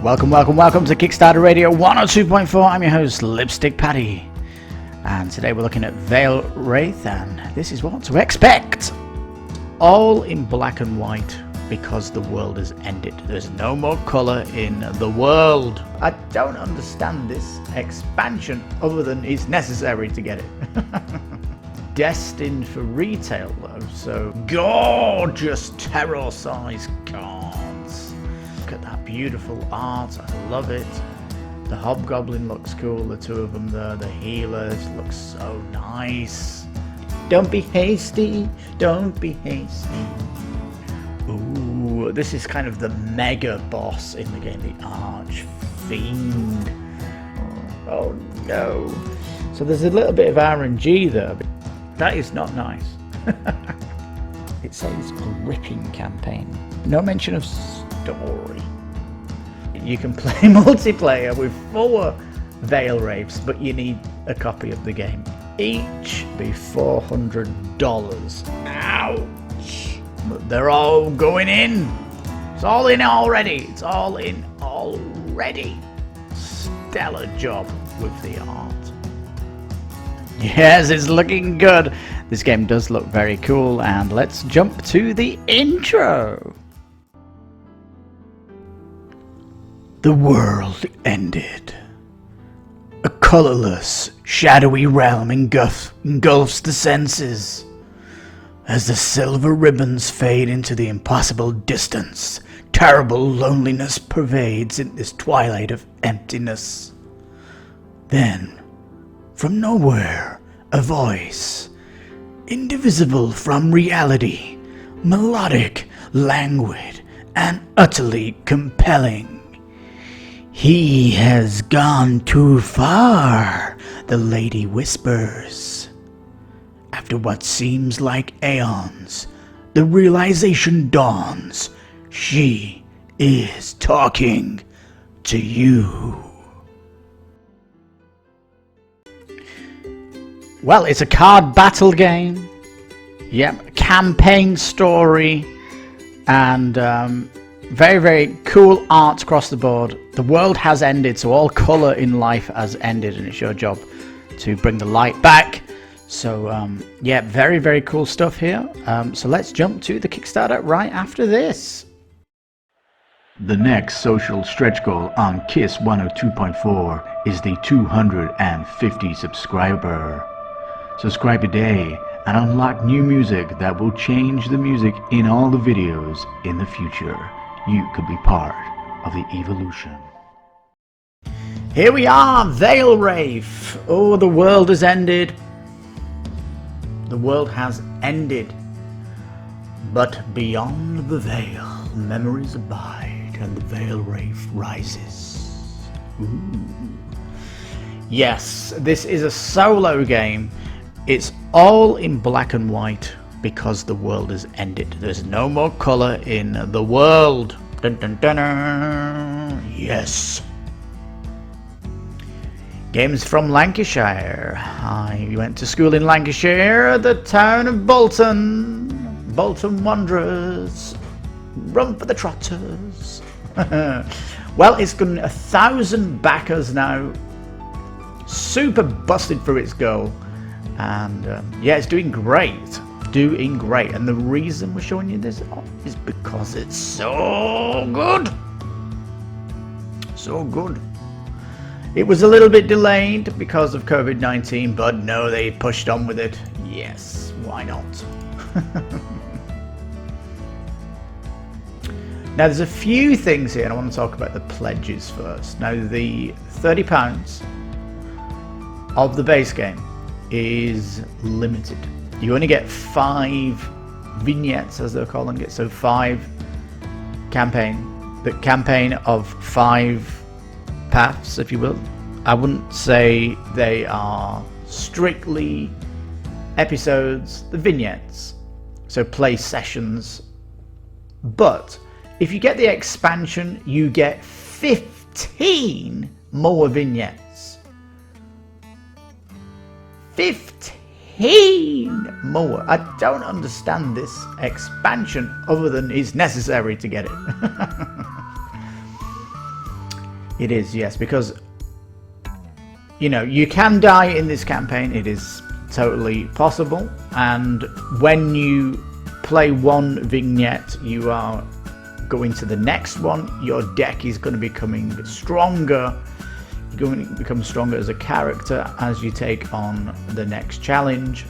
Welcome to Kickstarter Radio 102.4. I'm your host, Lipstickpaddy. And today we're looking at Veilwraith, and this is what to expect. All in black and white because the world has ended. There's no more colour in the world. I don't understand this expansion other than it's necessary to get it. Destined for retail though, so gorgeous terror-sized cards. Look at that beautiful art, I love it. The hobgoblin looks cool, the two of them there, the healers look so nice. Don't be hasty, don't be hasty. Ooh, this is kind of the mega boss in the game, the Arch Fiend. Oh no. So there's a little bit of RNG there, but that is not nice. It says gripping campaign. No mention of story. You can play multiplayer with 4 Veilwraiths, but you need a copy of the game. Each be $400. Ouch! But they're all going in. It's all in already. It's all in already. Stellar job with the art. Yes, it's looking good. This game does look very cool, and let's jump to the intro. The world ended. A colourless, shadowy realm engulfs the senses. As the silver ribbons fade into the impossible distance, terrible loneliness pervades in this twilight of emptiness. Then, from nowhere, a voice, indivisible from reality, melodic, languid, and utterly compelling. He has gone too far, the lady whispers. After what seems like aeons, the realization dawns. She is talking to you. Well, it's a card battle game. Yep, campaign story, and very, very cool art across the board. The world has ended, so all colour in life has ended, and it's your job to bring the light back. So, yeah, very, very cool stuff here. So let's jump to the Kickstarter right after this. The next social stretch goal on KiS 102.4 is the 250 subscriber. Subscribe today and unlock new music that will change the music in all the videos in the future. You could be part of the evolution. Here we are, Veilwraith. Oh, the world has ended. The world has ended. But beyond the veil, memories abide and the Veilwraith rises. Ooh. Yes, this is a solo game. It's all in black and white because the world has ended. There's no more colour in the world. Dun, dun, dun, dun. Yes. Games from Lancashire. I went to school in Lancashire, the town of Bolton. Bolton Wanderers. Run for the Trotters. Well, it's got 1,000 backers now. Super busted for its goal. And yeah, it's doing great. And the reason we're showing you this is because it's so good. So good. It was a little bit delayed because of COVID-19, but no, they pushed on with it. Yes, why not? Now, there's a few things here, and I want to talk about the pledges first. Now, the £30 of the base game is limited. You only get 5 vignettes, as they're calling it, so 5 the campaign of 5 paths, if you will. I wouldn't say they are strictly episodes, the vignettes, so play sessions, but if you get the expansion, you get 15 more vignettes. 15 more. I don't understand this expansion other than it's necessary to get it. It is, yes, because you know you can die in this campaign. It is totally possible, and when you play one vignette, you are going to the next one. Your deck is going to be becoming stronger. You're going to become stronger as a character as you take on the next challenge.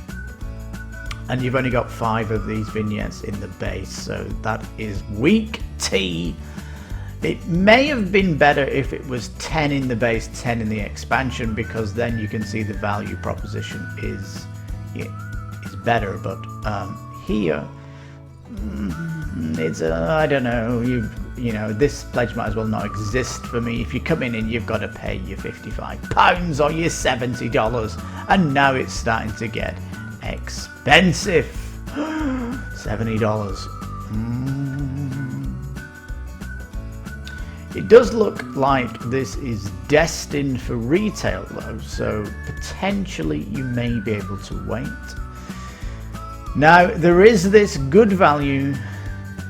And you've only got 5 of these vignettes in the base, so that is weak tea. It may have been better if it was 10 in the base, 10 in the expansion, because then you can see the value proposition is better. But here, it's I don't know. You know, this pledge might as well not exist for me. If you come in and you've got to pay your £55 or your $70, and now it's starting to get expensive. $70. It does look like this is destined for retail though, so potentially you may be able to wait. Now there is this good value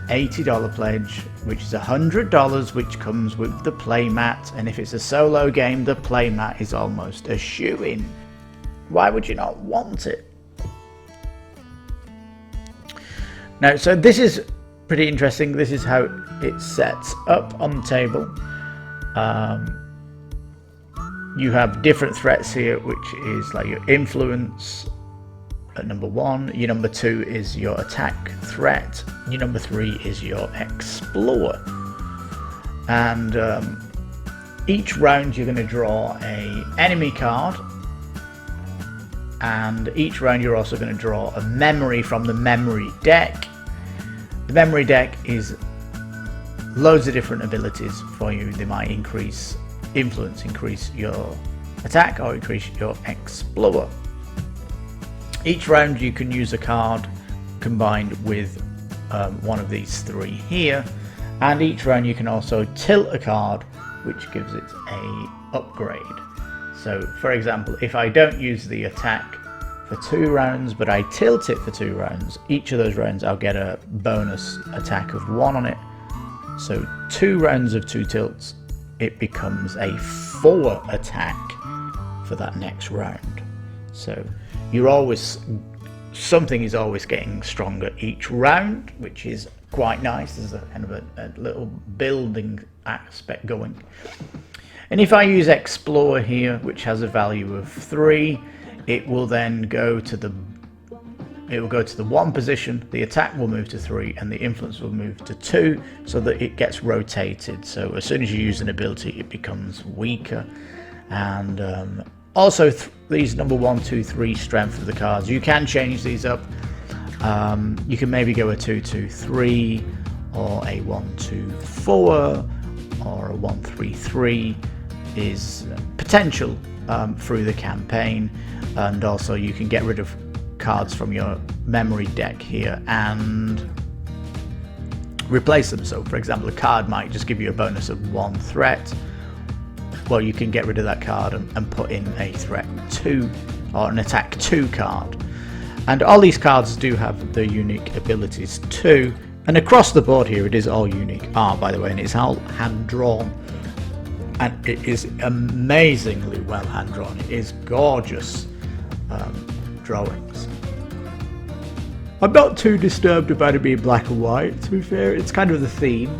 $80 pledge, which is $100, which comes with the playmat, and if it's a solo game, the playmat is almost a shoo-in. Why would you not want it? Now, so this is pretty interesting. This is how it sets up on the table. You have different threats here, which is like your influence at number 1. Your number 2 is your attack threat. Your number 3 is your explore. And each round you're going to draw a enemy card, and each round you're also going to draw a memory from the memory deck. The memory deck is loads of different abilities for you. They might increase influence, increase your attack, or increase your explore. Each round you can use a card combined with one of these 3 here, and each round you can also tilt a card, which gives it a upgrade. So for example, if I don't use the attack for 2 rounds, but I tilt it for 2 rounds, each of those rounds I'll get a bonus attack of 1 on it. So 2 rounds of 2 tilts, it becomes a 4 attack for that next round. So you're always, something is always getting stronger each round, which is quite nice. There's a kind of a little building aspect going. And if I use explore here, which has a value of 3, it will then go to the 1 position, the attack will move to 3, and the influence will move to 2, so that it gets rotated. So as soon as you use an ability, it becomes weaker. And also these number 1, 2, 3 strength of the cards, you can change these up. You can maybe go a 2, 2, 3, or a 1, 2, 4, or a 1, 3, 3 is potential through the campaign. And also you can get rid of cards from your memory deck here and replace them. So for example, a card might just give you a bonus of 1 threat. Well, you can get rid of that card and put in a threat 2 or an attack 2 card. And all these cards do have the unique abilities too. And across the board here, it is all unique art, by the way, and it's all hand drawn. And it is amazingly well hand drawn. It is gorgeous drawings. I'm not too disturbed about it being black and white, to be fair. It's kind of the theme.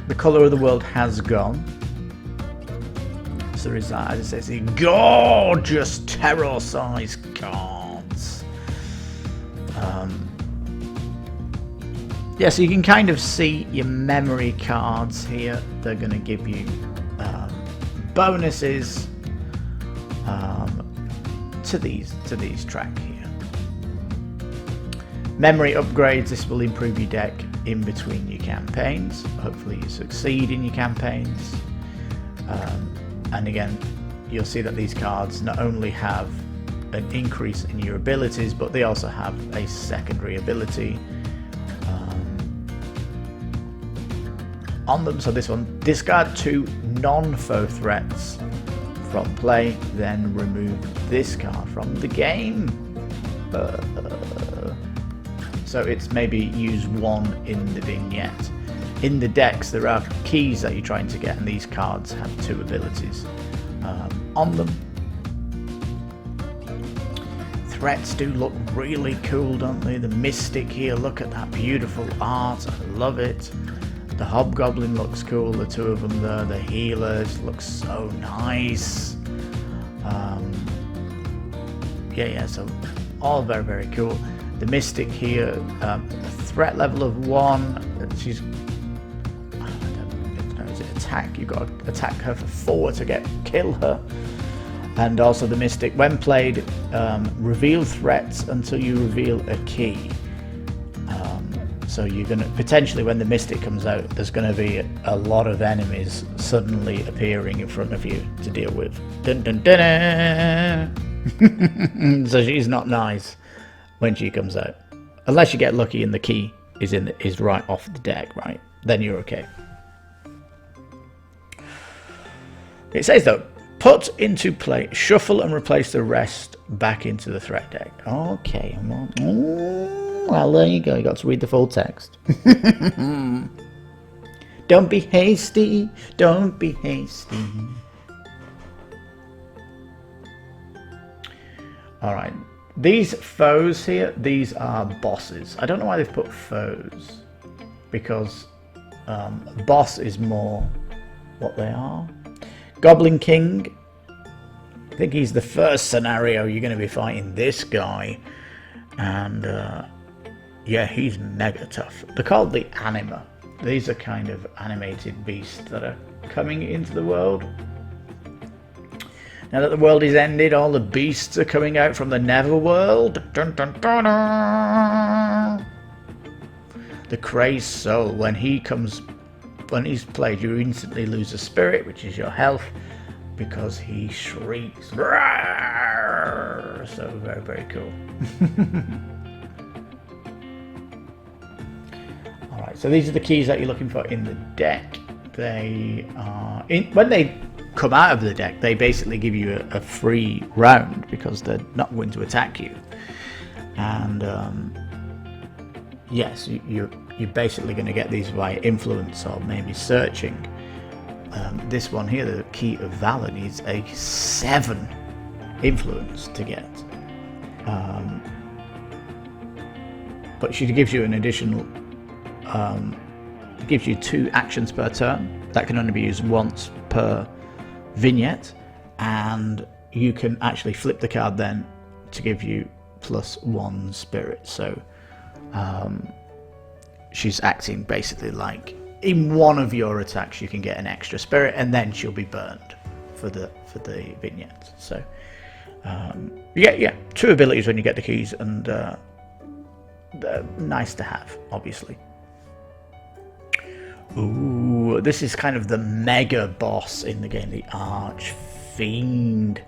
The colour of the world has gone. So there is that, as I say, gorgeous terror-sized cards. Yeah, so you can kind of see your memory cards here. They're going to give you bonuses to these track here. Memory upgrades. This will improve your deck in between your campaigns. Hopefully you succeed in your campaigns. And again, you'll see that these cards not only have an increase in your abilities, but they also have a secondary ability on them. So this one, discard 2 non-foe threats from play, then remove this card from the game. So it's maybe use 1 in the vignette. in the decks there are keys that you're trying to get, and these cards have 2 abilities on them. Threats do look really cool, don't they? The Mystic here, look at that beautiful art, I love it. The Hobgoblin looks cool, the 2 of them there. The Healers look so nice. Yeah, so all very, very cool. The Mystic here, threat level of 1. She's, I don't know, is it attack? You've got to attack her for 4 to kill her. And also the Mystic, when played, reveal threats until you reveal a key. So you're going to, potentially when the Mystic comes out, there's going to be a lot of enemies suddenly appearing in front of you to deal with. Dun, dun, dun, dun. So she's not nice when she comes out. Unless you get lucky and the key is right off the deck, right? Then you're okay. It says though, put into play, shuffle and replace the rest back into the threat deck. Okay, well, there you go. You got to read the full text. Don't be hasty. Don't be hasty. Alright. These foes here, these are bosses. I don't know why they've put foes. Because boss is more what they are. Goblin King. I think he's the first scenario you're going to be fighting this guy. And yeah, he's mega tough. They're called the Anima. These are kind of animated beasts that are coming into the world. Now that the world is ended, all the beasts are coming out from the Netherworld. Dun, dun, dun, dun. The Crazed Soul, when he's played, you instantly lose a spirit, which is your health, because he shrieks. Rawr! So very, very cool. Alright, so these are the keys that you're looking for in the deck. They are when they come out of the deck, they basically give you a free round because they're not going to attack you. And yes, you're basically going to get these by influence or maybe searching. This one here, the Key of Valor, needs a 7 influence to get. But she gives you an additional, gives you 2 actions per turn. That can only be used once per vignette, and you can actually flip the card then to give you +1 spirit. So she's acting basically like in one of your attacks you can get an extra spirit, and then she'll be burned for the vignette. So you get 2 abilities when you get the keys, and they're nice to have, obviously. Ooh, this is kind of the mega boss in the game, the Archfiend.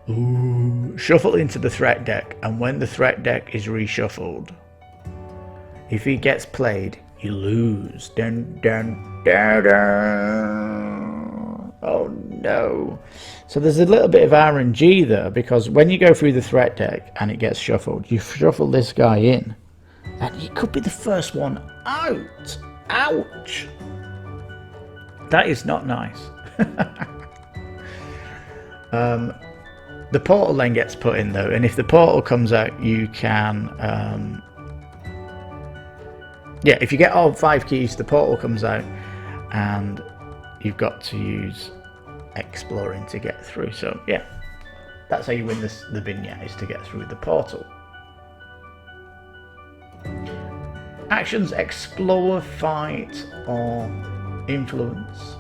Ooh, shuffle into the threat deck, and when the threat deck is reshuffled, if he gets played, you lose. Dun, dun, dun, dun. Oh no. So there's a little bit of RNG there, because when you go through the threat deck and it gets shuffled, you shuffle this guy in, and he could be the first one out. Ouch! That is not nice. The portal then gets put in though, and if the portal comes out, you can if you get all 5 keys, the portal comes out, and you've got to use exploring to get through. So yeah, that's how you win the vignette, is to get through the portal. Actions: explore, fight, or influence.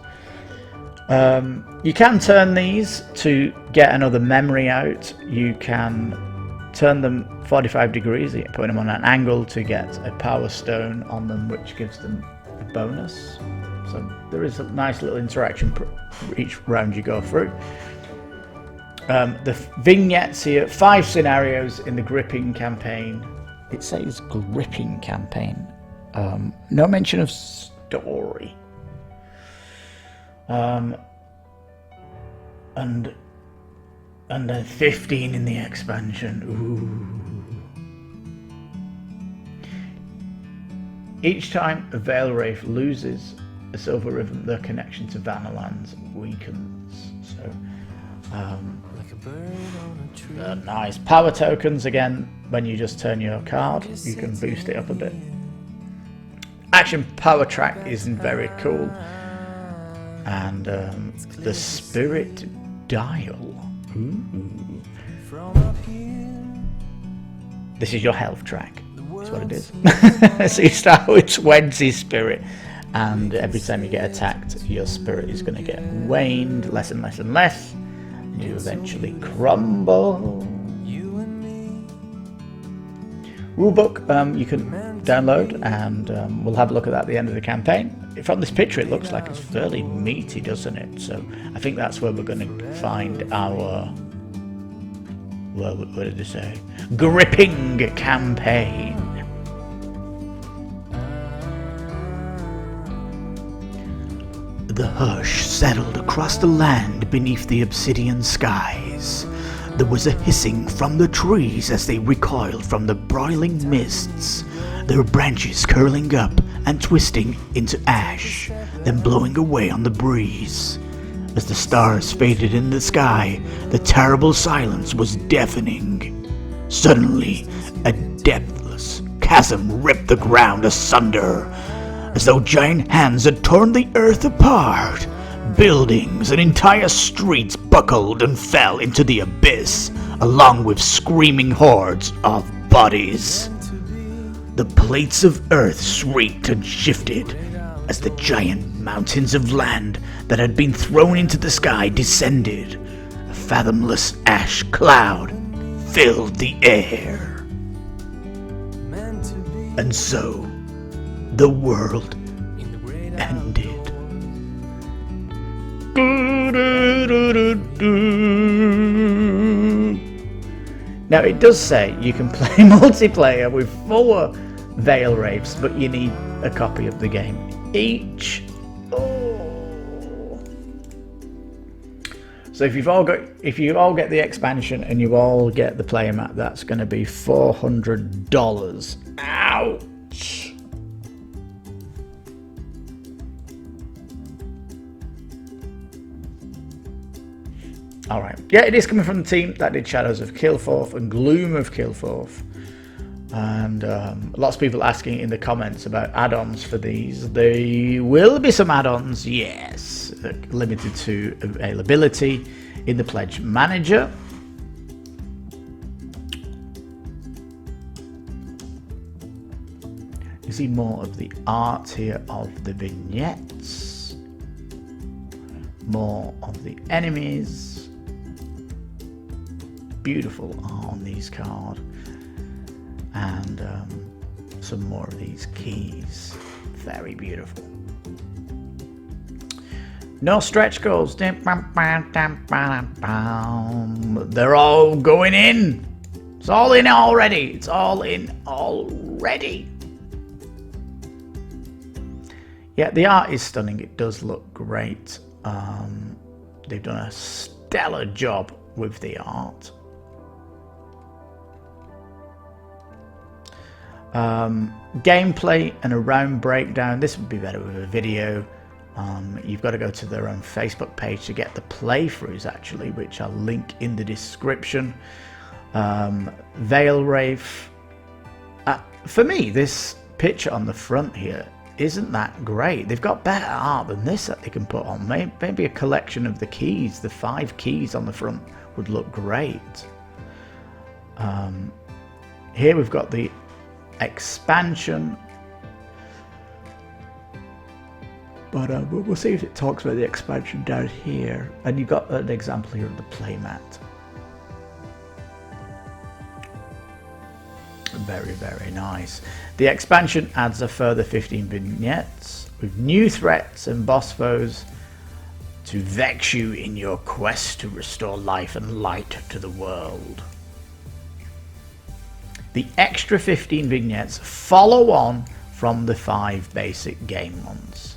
You can turn these to get another memory out. You can turn them 45 degrees, putting them on an angle to get a power stone on them, which gives them a bonus. So there is a nice little interaction each round you go through. The vignettes here, 5 scenarios in the gripping campaign. It says gripping campaign. No mention of story. And then 15 in the expansion. Ooh. Each time a Veilwraith loses a silver ribbon, their connection to Vannalands weakens. So, nice power tokens again. When you just turn your card, you can boost it up a bit. Action power track isn't very cool, and the spirit dial. Ooh. This is your health track. That's what it is. So you start with 20 spirit, and every time you get attacked, your spirit is going to get waned less and less and less, and you eventually crumble. Rulebook you can download, and we'll have a look at that at the end of the campaign. From this picture, it looks like it's fairly meaty, doesn't it? So I think that's where we're going to find our, well, what did it say? Gripping campaign. The hush settled across the land beneath the obsidian skies. There was a hissing from the trees as they recoiled from the broiling mists, their branches curling up and twisting into ash, then blowing away on the breeze. As the stars faded in the sky, the terrible silence was deafening. Suddenly, a depthless chasm ripped the ground asunder, as though giant hands had torn the earth apart. Buildings and entire streets buckled and fell into the abyss, along with screaming hordes of bodies. The plates of earth shrieked and shifted as the giant mountains of land that had been thrown into the sky descended. A fathomless ash cloud filled the air. And so, the world ended. Now it does say you can play multiplayer with 4 Veilwraiths, but you need a copy of the game each. Oh. So if you all get the expansion and you all get the player map, that's going to be $400. Ouch. Alright, yeah, it is coming from the team that did Shadows of Kilforth and Gloom of Kilforth. And lots of people asking in the comments about add-ons for these. There will be some add-ons, yes, limited to availability in the Pledge Manager. You see more of the art here of the vignettes, more of the enemies. Beautiful art on these cards, and some more of these keys. Very beautiful. No stretch goals. They're all going in. It's all in already. It's all in already. Yeah, the art is stunning. It does look great. They've done a stellar job with the art. Gameplay and a round breakdown. This would be better with a video. You've got to go to their own Facebook page to get the playthroughs, actually, which I'll link in the description. Veilwraith. For me, this picture on the front here isn't that great. They've got better art than this that they can put on. Maybe a collection of the keys, the 5 keys on the front, would look great. Here we've got the expansion, but we'll see if it talks about the expansion down here. And you've got an example here of the playmat. Very, very nice. The expansion adds a further 15 vignettes with new threats and boss foes to vex you in your quest to restore life and light to the world. The extra 15 vignettes follow on from the 5 basic game ones.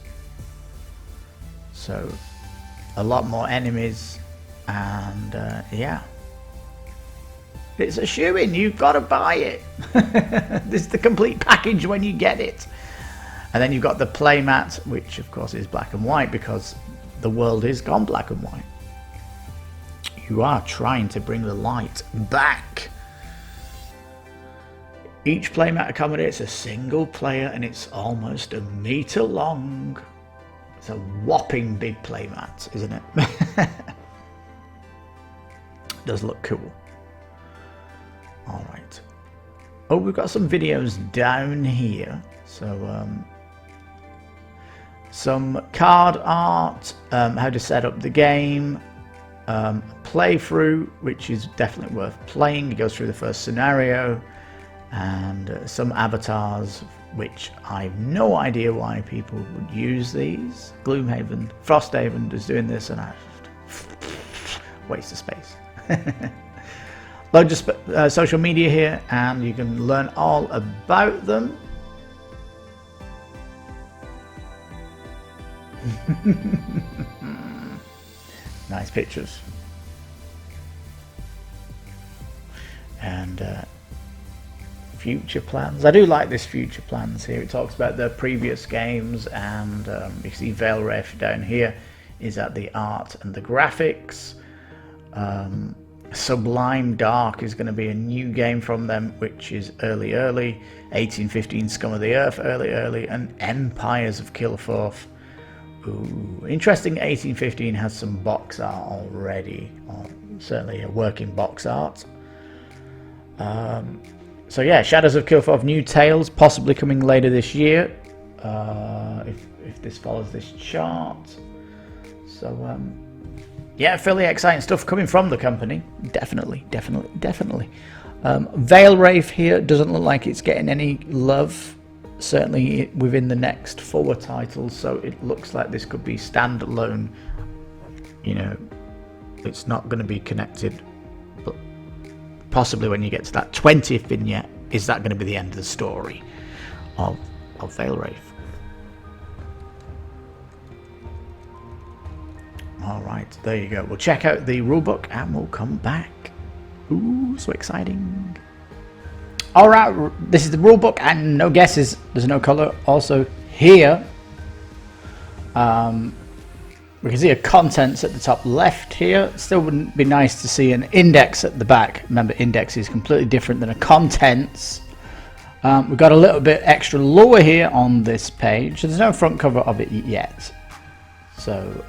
So a lot more enemies, and yeah. It's a shoe-in, you've got to buy it. This is the complete package when you get it. And then you've got the playmat, which of course is black and white because the world is gone black and white. You are trying to bring the light back. Each playmat accommodates a single player and it's almost a meter long. It's a whopping big playmat, isn't it? Does look cool. All right. Oh, we've got some videos down here. So, some card art, how to set up the game, playthrough, which is definitely worth playing. It goes through the first scenario, and some avatars, which I've no idea why people would use these. Gloomhaven, Frosthaven is doing this, and I waste of space. Loads of social media here, and you can learn all about them. Nice pictures. And future plans. I do like this future plans here. It talks about the previous games, and you see Veilwraith down here is at the art and the graphics. Sublime Dark is going to be a new game from them, which is early. 1815 Scum of the Earth, early, and Empires of Kilforth. Ooh, interesting. 1815 has some box art already, or certainly a working box art. So yeah, Shadows of Kilforth, new tales possibly coming later this year, if this follows this chart. So yeah, fairly exciting stuff coming from the company. Definitely. Veilwraith here doesn't look like it's getting any love, certainly within the next 4 titles, so it looks like this could be standalone. You know, it's not going to be connected, but possibly when you get to that 20th vignette, is that going to be the end of the story of Veilwraith? Alright, there you go. We'll check out the rulebook and we'll come back. Ooh, so exciting. Alright, this is the rulebook and no guesses. There's no colour. Also here, we can see a contents at the top left here. Still wouldn't be nice to see an index at the back. Remember, index is completely different than a contents. We've got a little bit extra lower here on this page. There's no front cover of it yet. So,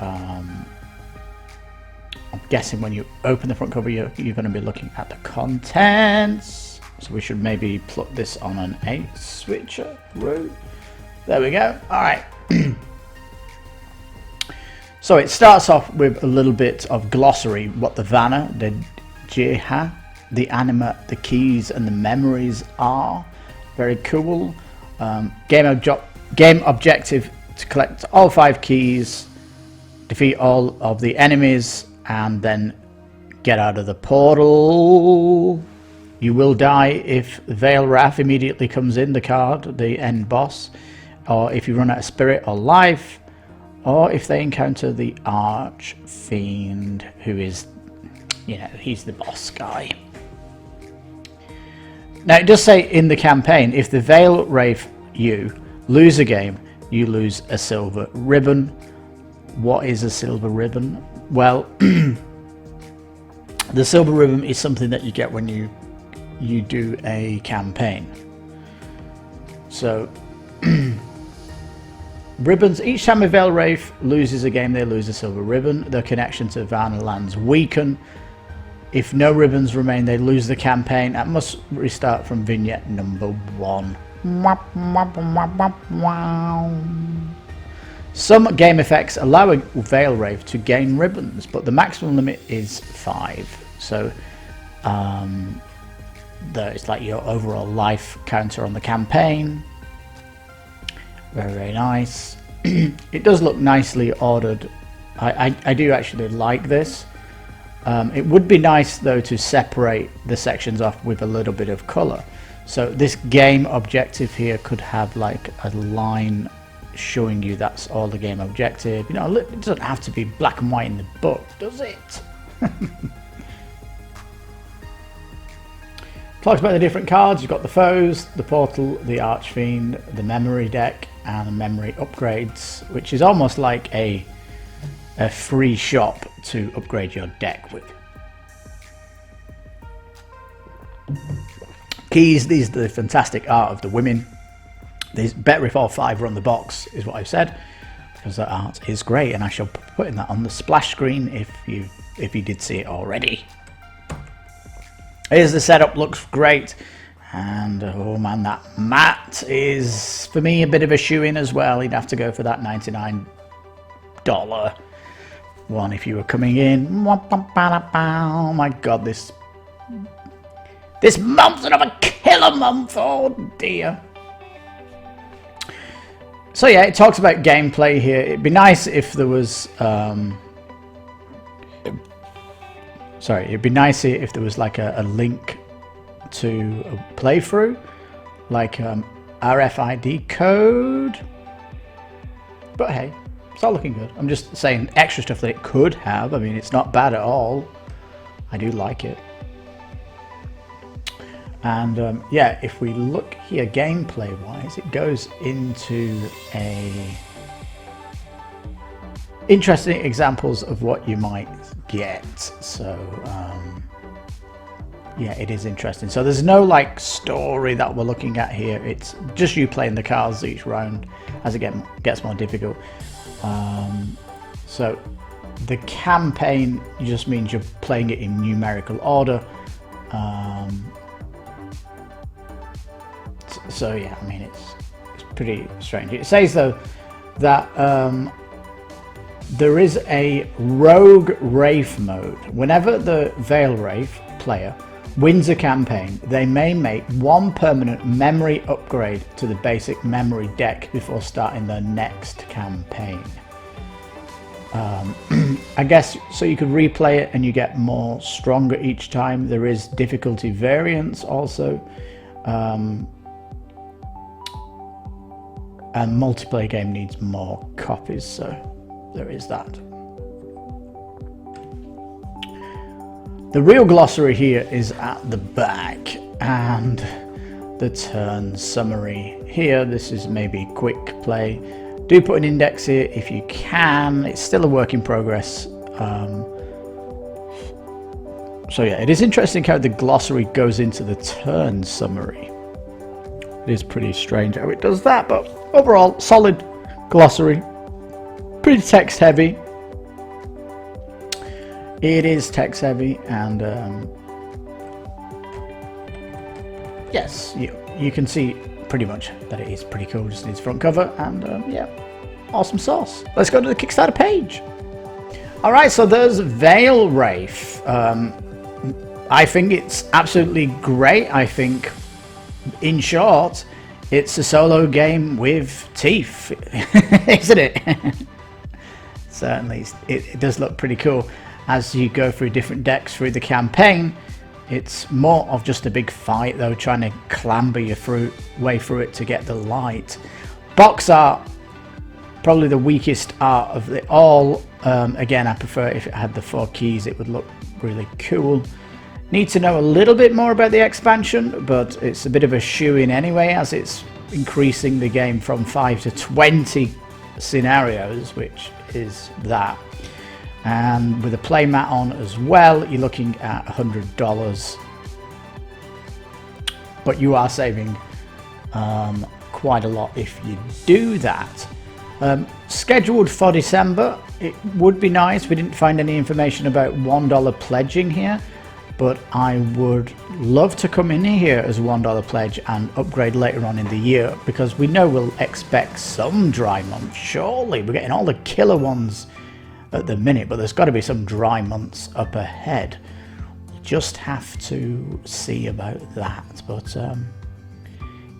I'm guessing when you open the front cover, you're going to be looking at the contents. So we should maybe plug this on an 8 switcher route. There we go. All right. So it starts off with a little bit of glossary. What the Vana, the Jiha, the Anima, the keys, and the memories are. Very cool. Game objective to collect all 5 keys, defeat all of the enemies, and then get out of the portal. You will die if Veilwraith immediately comes in, the card, the end boss, or if you run out of spirit or life, or if they encounter the Archfiend, who is, you know, he's the boss guy. Now it does say in the campaign, if the Veilwraith you lose a game, you lose a silver ribbon. What is a silver ribbon? Well, the silver ribbon is something that you get when you do a campaign. So ribbons, each time a Veilwraith loses a game, they lose a silver ribbon. Their connection to Vanna lands weaken. If no ribbons remain, they lose the campaign and must restart from vignette number 1. Some game effects allow a Veilwraith to gain ribbons, but the maximum limit is 5. So it's like your overall life counter on the campaign. Very, very nice. It does look nicely ordered. I do actually like this. It would be nice though to separate the sections off with a little bit of colour. So this game objective here could have like a line showing you that's all the game objective. You know, it doesn't have to be black and white in the book, does it? Talks about the different cards. You've got the foes, the portal, the Archfiend, the memory deck, and memory upgrades, which is almost like a free shop to upgrade your deck with. Keys, these are the fantastic art of the women. These better if all 5 are on the box, is what I've said, because that art is great, and I shall be putting that on the splash screen if you did see it already. Here's the setup, looks great, and oh man, that mat is for me a bit of a shoe-in as well. You'd have to go for that $99 one if you were coming in. Oh my god, this month's another killer month, oh dear. So yeah, it talks about gameplay here. It'd be nice if there was it'd be nice if there was like a link to a playthrough, like RFID code, but hey, it's all looking good. I'm just saying extra stuff that it could have. I mean, it's not bad at all. I do like it. And yeah, if we look here gameplay wise, it goes into a interesting examples of what you might get. So yeah, it is interesting. So there's no like story that we're looking at here. It's just you playing the cards each round as it gets more difficult. So the campaign just means you're playing it in numerical order. So yeah, I mean it's pretty strange. It says though that there is a rogue wraith mode. Whenever the Veilwraith player wins a campaign, they may make one permanent memory upgrade to the basic memory deck before starting their next campaign. I guess so you could replay it and you get more stronger each time. There is difficulty variance also. And multiplayer game needs more copies, so there is that. The real glossary here is at the back, and the turn summary here. This is maybe quick play. Do put an index here if you can. It's still a work in progress. So yeah, it is interesting how the glossary goes into the turn summary. It is pretty strange how it does that, but overall, solid glossary. Pretty text heavy. It is text heavy, and yes, you can see pretty much that it is pretty cool. Just needs front cover, and yeah, awesome sauce. Let's go to the Kickstarter page. All right, so there's Veilwraith. I think it's absolutely great. I think, in short, it's a solo game with teeth, isn't it? Certainly, it does look pretty cool. As you go through different decks through the campaign, it's more of just a big fight, though, trying to clamber your way through it to get the light. Box art, probably the weakest art of it all. Again, I prefer if it had the 4 keys, it would look really cool. Need to know a little bit more about the expansion, but it's a bit of a shoe-in anyway, as it's increasing the game from 5 to 20 scenarios, which is that. And with a playmat on as well, you're looking at $100, but you are saving quite a lot if you do that. Scheduled for December. It would be nice. We didn't find any information about $1 pledging here, but I would love to come in here as a $1 pledge and upgrade later on in the year, because we know we'll expect some dry months. Surely we're getting all the killer ones at the minute, but there's got to be some dry months up ahead. We'll just have to see about that. But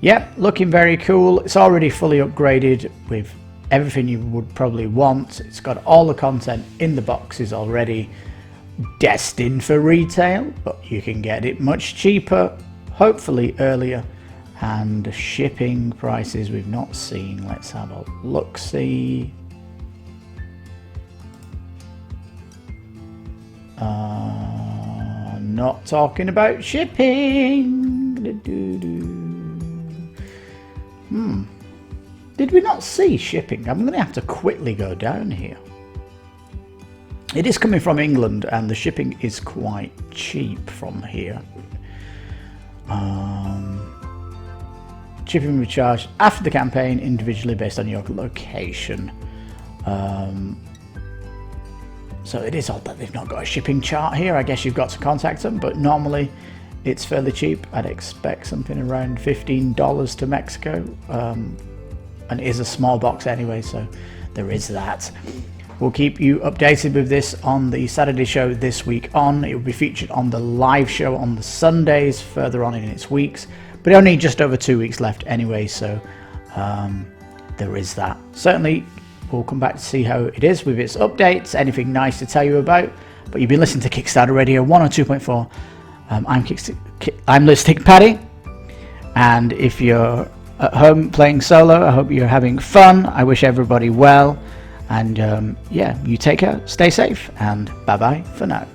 yep, looking very cool. It's already fully upgraded with everything you would probably want. It's got all the content in the boxes already, destined for retail, but you can get it much cheaper, hopefully earlier, and shipping prices we've not seen. Let's have a look-see. Not talking about shipping. Did we not see shipping? I'm going to have to quickly go down here. It is coming from England, and the shipping is quite cheap from here. Shipping will be charged after the campaign individually based on your location. So it is odd that they've not got a shipping chart here. I guess you've got to contact them, but normally it's fairly cheap. I'd expect something around $15 to Mexico. And it is a small box anyway, so there is that. We'll keep you updated with this on the Saturday show this week on. It will be featured on the live show on the Sundays further on in its weeks, but only just over 2 weeks left anyway, so there is that. Certainly we'll come back to see how it is with its updates, anything nice to tell you about. But you've been listening to Kickstarter Radio 102.4. I'm Lipstickpaddy, and if you're at home playing solo, I hope you're having fun. I wish everybody well. And yeah, you take care, stay safe, and bye-bye for now.